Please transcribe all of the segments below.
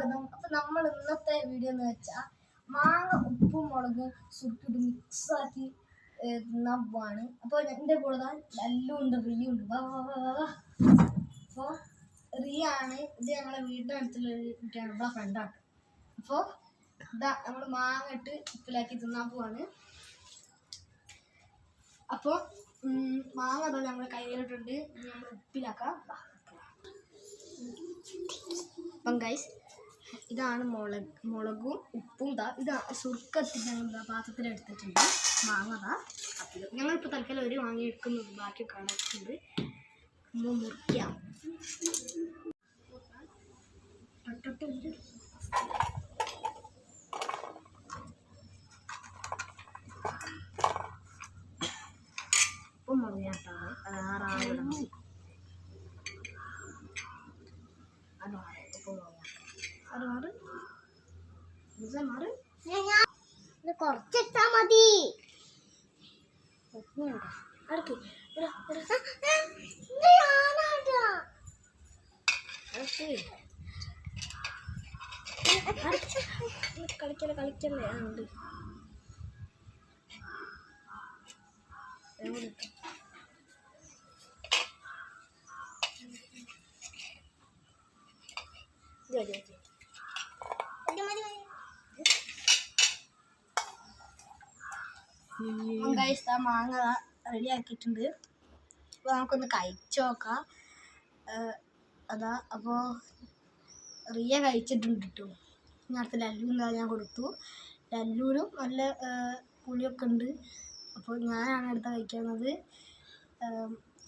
സ്വാഗതം. അപ്പോൾ നമ്മൾ ഇന്നത്തെ വീഡിയോ എന്ന് വെച്ചാൽ മാങ്ങ ഉപ്പും മുളകും സുട്ടിട്ട് മിക്സാക്കി തിന്നാൻ പോവാണ്. അപ്പോൾ എൻ്റെ കൂടെ ലല്ലു ഉണ്ട്, റിയു ഉണ്ട്. അപ്പോൾ റിയ ആണ്, ഇത് ഞങ്ങളെ വീടിൻ്റെ അടുത്തുള്ള ഒരു കുട്ടിയാണ്, നമ്മളെ ഫ്രണ്ടാണ്. അപ്പോൾ ഇതാ നമ്മൾ മാങ്ങ ഇട്ട് ഉപ്പിലാക്കി തിന്നാൻ പോവാണ്. അപ്പോൾ മാങ്ങ അതാ നമ്മൾ കയ്യിലിട്ടുണ്ട്, നമ്മൾ ഉപ്പിലാക്കാം. അപ്പം ഗൈസ് ഇതാണ് മുളകും ഉപ്പും ഇതാ സുർക്കത്തിൽ ഞങ്ങൾ പാത്രത്തിലെടുത്തിട്ടുണ്ട്. മാങ്ങ ഞങ്ങളിപ്പോൾ തൽക്കാലം ഒരു മാങ്ങ എടുക്കുന്നുണ്ട്, ബാക്കി കണക്കുണ്ട്. മുറിക്കാം. ഉപ്പും മുളകാട്ടാണ് കുറച്ചിട്ടാ മതി. കളിക്കല്ലേ ഉണ്ട്. മാങ്ങ റെഡി ആക്കിയിട്ടുണ്ട്. അപ്പോൾ നമുക്കൊന്ന് കഴിച്ചു നോക്കാം. അതാ അപ്പോൾ റിയ കഴിച്ചിട്ടുണ്ട് കേട്ടോ. നേരത്തെ ലല്ലുവിന് ഞാൻ കൊടുത്തു. ലല്ലുവിനും നല്ല പുളിയൊക്കെ ഉണ്ട്. അപ്പോൾ ഞാനാണ് അടുത്ത കഴിക്കുന്നത്.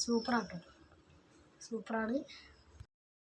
സൂപ്പറാട്ടോ, സൂപ്പറാണ്.